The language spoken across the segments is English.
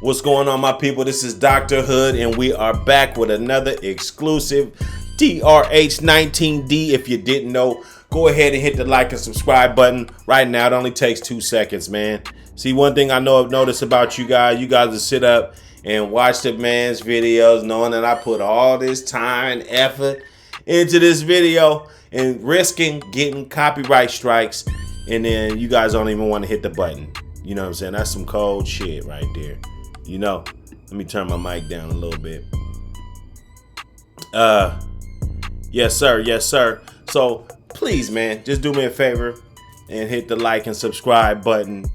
What's going on, my people? This is Dr. Hood, and we are back with another exclusive H19D. If you didn't know, go ahead and hit the like and subscribe button right now. It only takes 2 seconds, man. See, one thing I've noticed about you guys will sit up and watch the man's videos knowing that I put all this time and effort into this video and risking getting copyright strikes, and then you guys don't even want to hit the button. You know what I'm saying? That's some cold shit right there. You know, let me turn my mic down a little bit. Yes, sir. So please, man, just do me a favor and hit the like and subscribe button.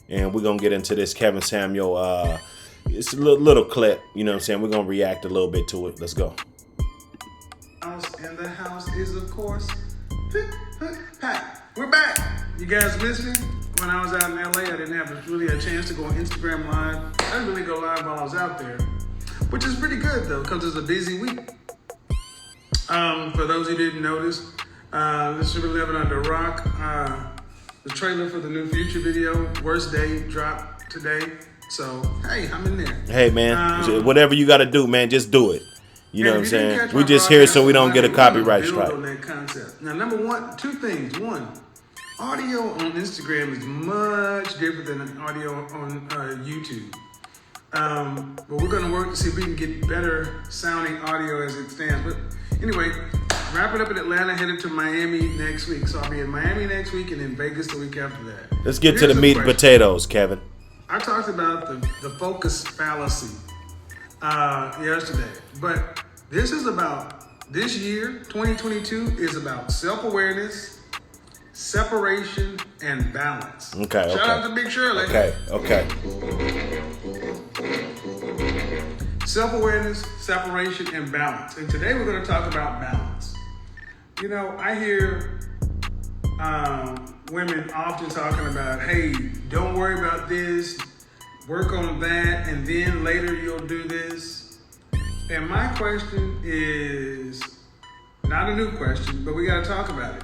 And we're going to get into this Kevin Samuel. It's a little clip. You know what I'm saying? We're going to react a little bit to it. Let's go. And the house is, of course, packed. We're back. You guys listening? When I was out in LA, I didn't have really a chance to go on Instagram Live. I didn't really go live while I was out there, which is pretty good though, because it's a busy week. For those who didn't notice, this should be living under a rock. The trailer for the new Future video, Worst Day, dropped today. So, hey, I'm in there. Hey, man, whatever you got to do, man, just do it. You know what I'm saying? We just here so we don't get a copyright strike. On that concept. Now, number one, two things. One, audio on Instagram is much different than audio on YouTube. But we're going to work to see if we can get better sounding audio as it stands. But anyway, wrapping up in Atlanta, headed to Miami next week. So I'll be in Miami next week and in Vegas the week after that. Let's get to the meat and potatoes, Kevin. I talked about the focus fallacy yesterday. But this is about, this year, 2022, is about self-awareness, separation, and balance. Okay. Shout out to Big Shirley. Okay. Self-awareness, separation, and balance. And today we're going to talk about balance. You know, I hear women often talking about, hey, don't worry about this, work on that, and then later you'll do this. And my question is not a new question, but we got to talk about it.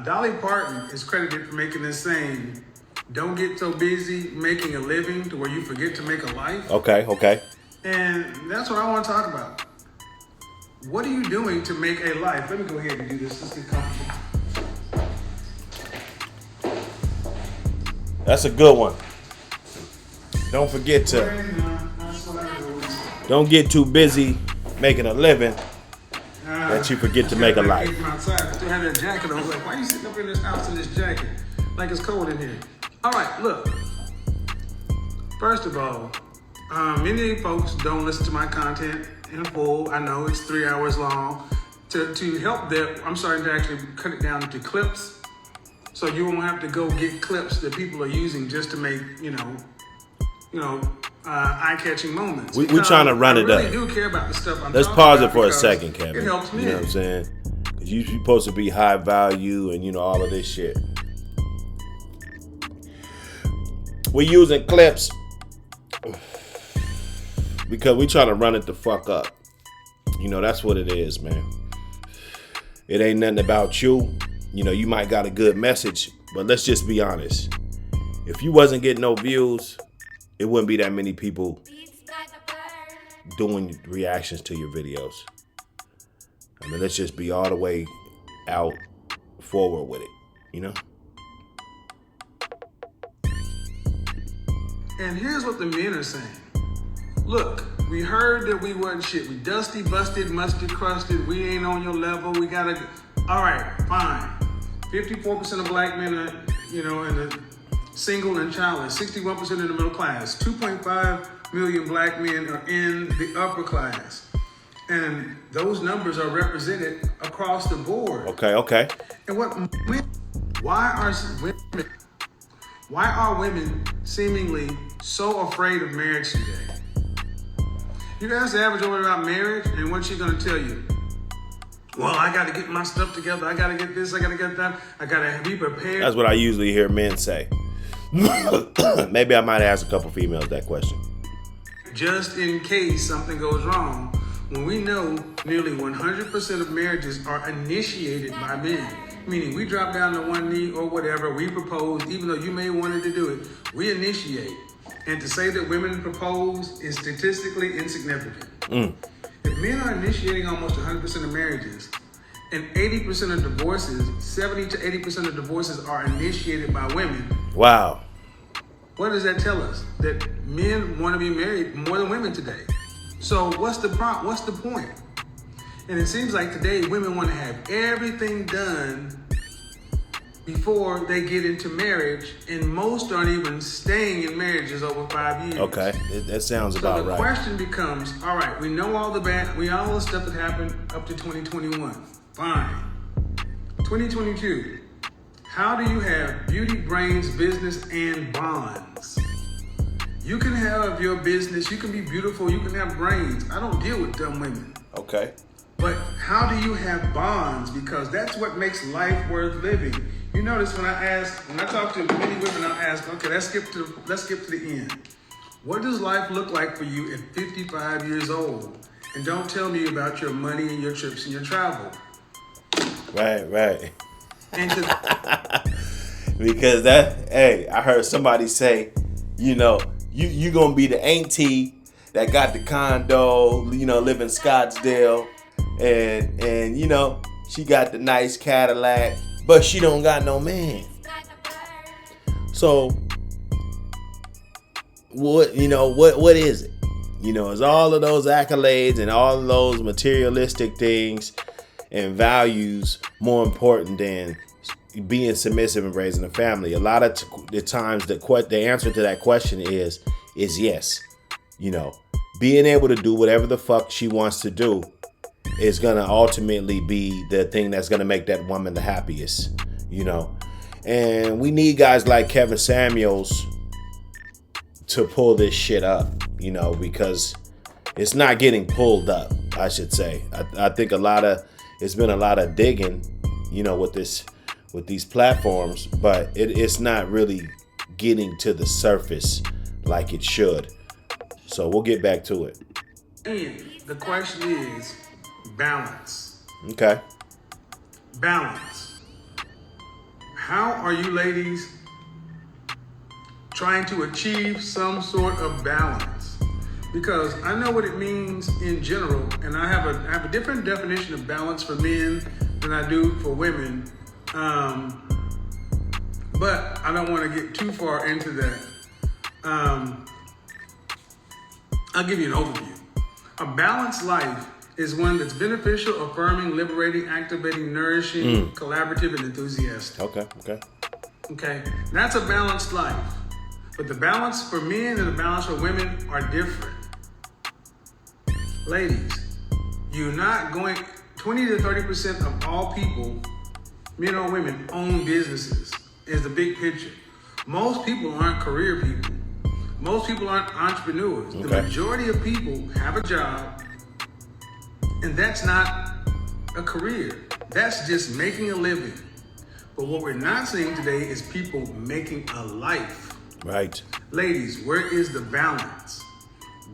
Dolly Parton is credited for making this saying, don't get so busy making a living to where you forget to make a life. Okay. And that's what I want to talk about. What are you doing to make a life? Let me go ahead and do this. Let's get comfortable. That's a good one. Don't forget don't get too busy making a living that you forget to make a life. Outside. I still have that jacket on. I was like, why are you sitting up in this house in this jacket? Like it's cold in here. All right, look. First of all, many folks don't listen to my content in full. I know it's 3 hours long. To help that, I'm starting to actually cut it down into clips. So you won't have to go get clips that people are using just to make, eye-catching moments. We're trying to run it up. I really do care about the stuff I'm Let's talking pause about it for a second, Kevin. It helps me. You know what I'm saying? Because you're supposed to be high value and, all of this shit. We're using clips because we trying to run it the fuck up. That's what it is, man. It ain't nothing about you. You might got a good message, but let's just be honest. If you wasn't getting no views, it wouldn't be that many people doing reactions to your videos. Let's just be all the way out forward with it, And here's what the men are saying. Look, we heard that we wasn't shit. We dusty, busted, musty, crusted. We ain't on your level. We gotta, all right, fine. 54% of black men are, in the single and childless. 61% in the middle class. 2.5 million black men are in the upper class. And those numbers are represented across the board. Okay. And why are women seemingly so afraid of marriage today? You ask the average woman about marriage, and what's she gonna tell you? Well, I gotta get my stuff together. I gotta get this, I gotta get that. I gotta be prepared. That's what I usually hear men say. Maybe I might ask a couple females that question. Just in case something goes wrong, when we know nearly 100% of marriages are initiated by men. Meaning we drop down to one knee or whatever, we propose, even though you may wanted to do it, we initiate. And to say that women propose is statistically insignificant. If men are initiating almost 100% of marriages, and 80% of divorces, 70 to 80% of divorces are initiated by women. Wow. What does that tell us? That men want to be married more than women today. So what's the point? And it seems like today women want to have everything done before they get into marriage, and most aren't even staying in marriages over 5 years. Okay, that sounds about right. So the question becomes, all right, we know all the stuff that happened up to 2021. Fine. 2022. How do you have beauty, brains, business, and bonds? You can have your business, you can be beautiful, you can have brains. I don't deal with dumb women. Okay. But how do you have bonds? Because that's what makes life worth living. You notice when I talk to many women, I'll ask, okay, let's skip to the end. What does life look like for you at 55 years old? And don't tell me about your money and your trips and your travel. Right. And because I heard somebody say, you gonna be the auntie that got the condo, live in Scottsdale, and she got the nice Cadillac, but she don't got no man. So what is it? Is all of those accolades and all of those materialistic things and values more important than being submissive and raising a family? A lot of the times the answer to that question is yes. Being able to do whatever the fuck she wants to do is gonna ultimately be the thing that's gonna make that woman the happiest. And we need guys like Kevin Samuels to pull this shit up, because it's not getting pulled up, I should say. I think it's been a lot of digging, with these platforms, but it's not really getting to the surface like it should. So we'll get back to it. And the question is balance. Okay. Balance. How are you ladies trying to achieve some sort of balance? Because I know what it means in general, and I have a different definition of balance for men than I do for women. But I don't want to get too far into that. I'll give you an overview. A balanced life is one that's beneficial, affirming, liberating, activating, nourishing, collaborative, and enthusiastic. Okay. That's a balanced life. But the balance for men and the balance for women are different. Ladies, you're not going, 20 to 30% of all people, men or women, own businesses, is the big picture. Most people aren't career people. Most people aren't entrepreneurs. Okay. The majority of people have a job, and that's not a career. That's just making a living. But what we're not seeing today is people making a life. Right. Ladies, where is the balance?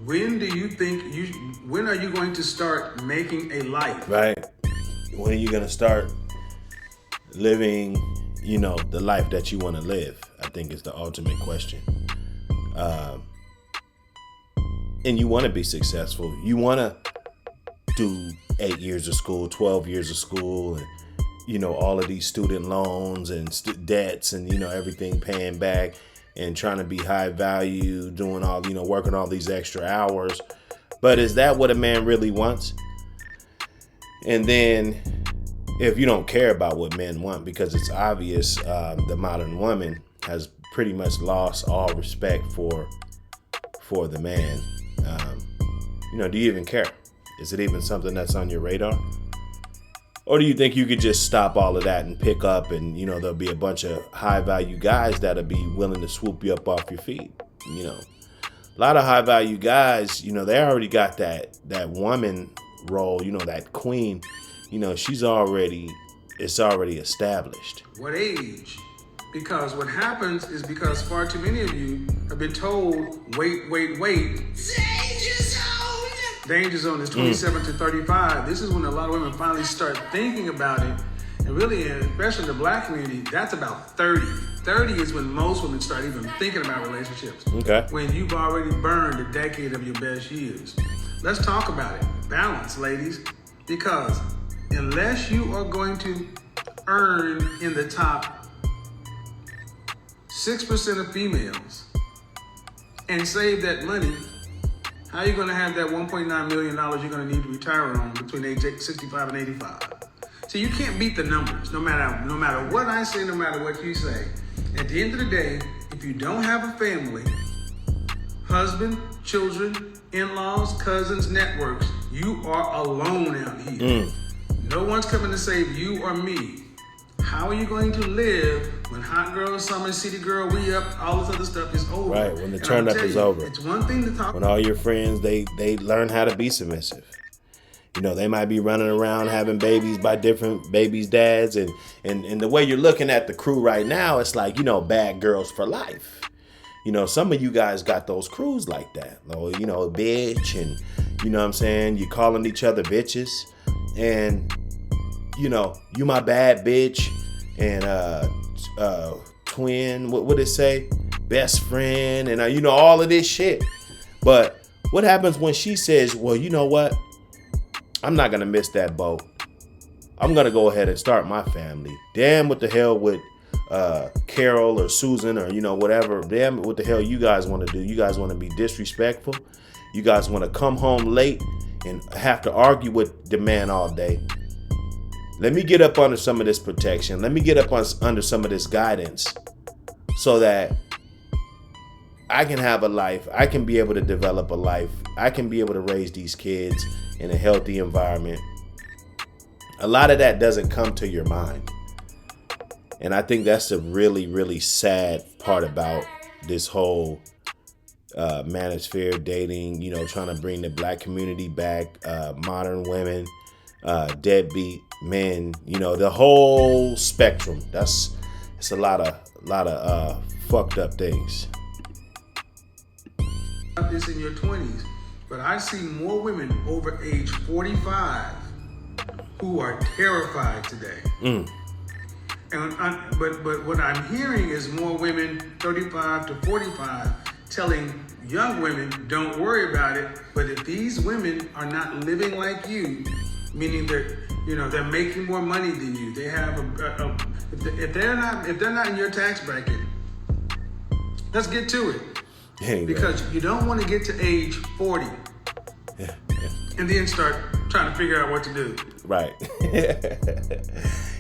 When are you going to start making a life? Right. When are you going to start living, the life that you want to live? I think is the ultimate question. And you want to be successful. You want to do 8 years of school, 12 years of school, and, all of these student loans and debts and, everything paying back and trying to be high value, doing all, working all these extra hours. But is that what a man really wants? And then if you don't care about what men want, because it's obvious the modern woman has pretty much lost all respect for the man. Do you even care? Is it even something that's on your radar? Or do you think you could just stop all of that and pick up and, there'll be a bunch of high value guys that'll be willing to swoop you up off your feet? A lot of high value guys, they already got that woman role, that queen, it's already established. What age? Because what happens is because far too many of you have been told, wait. Danger zone is 27 to 35. This is when a lot of women finally start thinking about it. And really, especially in the black community, that's about 30. 30 is when most women start even thinking about relationships. Okay. When you've already burned a decade of your best years. Let's talk about it. Balance, ladies. Because unless you are going to earn in the top 6% of females and save that money, how are you going to have that $1.9 million you're going to need to retire on between age 65 and 85? So you can't beat the numbers, no matter what I say, no matter what you say. At the end of the day, if you don't have a family, husband, children, in-laws, cousins, networks, you are alone out here. No one's coming to save you or me. How are you going to live when Hot Girl, Summer, City Girl, We Up, all this other stuff is over? Right, when the turn up is over. It's one thing to talk. When all your friends, they learn how to be submissive. You know, they might be running around having babies by different babies' dads. And the way you're looking at the crew right now, it's like, you know, bad girls for life. You know, some of you guys got those crews like that. Oh, you know, bitch. And, you know what I'm saying? You calling each other bitches. And, you know, you my bad bitch. And twin, what would it say? Best friend. And, you know, all of this shit. But what happens when she says, well, you know what? I'm not going to miss that boat. I'm going to go ahead and start my family. Damn, what the hell with Carol or Susan or, you know, whatever. Damn, what the hell you guys want to do? You guys want to be disrespectful? You guys want to come home late and have to argue with the man all day? Let me get up under some of this protection. Let me get up under some of this guidance so that I can have a life. I can be able to develop a life. I can be able to raise these kids in a healthy environment. A lot of that doesn't come to your mind. And I think that's the really, really sad part about this whole manosphere dating, you know, trying to bring the black community back, modern women, deadbeat men, you know, the whole spectrum. It's a lot of fucked up things. This in your 20s, but I see more women over age 45 who are terrified today. But what I'm hearing is more women 35 to 45 telling young women, don't worry about it. But if these women are not living like you, meaning that, you know, they're making more money than you, they have if they're not in your tax bracket, let's get to it. Hey, because you don't want to get to age 40 and then start trying to figure out what to do. Right.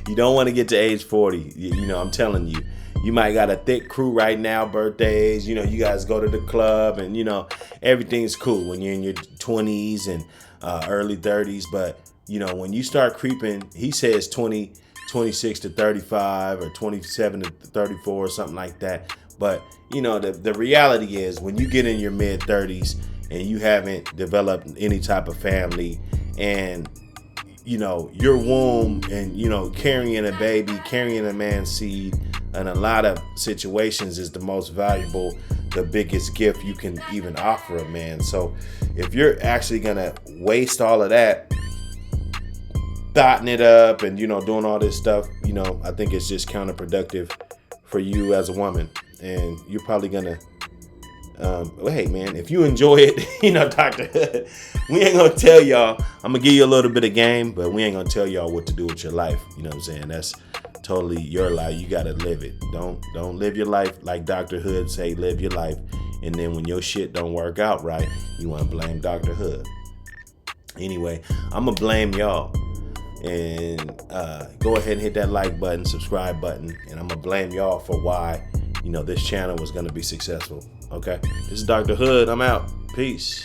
You don't want to get to age 40. You know, I'm telling you, you might got a thick crew right now, birthdays, you know, you guys go to the club and, you know, everything's cool when you're in your 20s and early 30s. But, you know, when you start creeping, he says 26 to 35 or 27 to 34 or something like that. But, you know, the reality is when you get in your mid 30s and you haven't developed any type of family and, you know, your womb and, you know, carrying a baby, carrying a man's seed in a lot of situations is the most valuable, the biggest gift you can even offer a man. So if you're actually going to waste all of that, thotting it up and, you know, doing all this stuff, you know, I think it's just counterproductive for you as a woman. And you're probably gonna, well, hey man, if you enjoy it, you know, Dr. Hood, we ain't gonna tell y'all. I'm gonna give you a little bit of game, but we ain't gonna tell y'all what to do with your life. You know what I'm saying? That's totally your life. You gotta live it. Don't live your life like Dr. Hood say. Live your life, and then when your shit don't work out right, you wanna blame Dr. Hood. Anyway, I'm gonna blame y'all. And go ahead and hit that like button, subscribe button, and I'm gonna blame y'all for why, you know, this channel was gonna be successful. Okay, this is Dr. Hood. I'm out. Peace.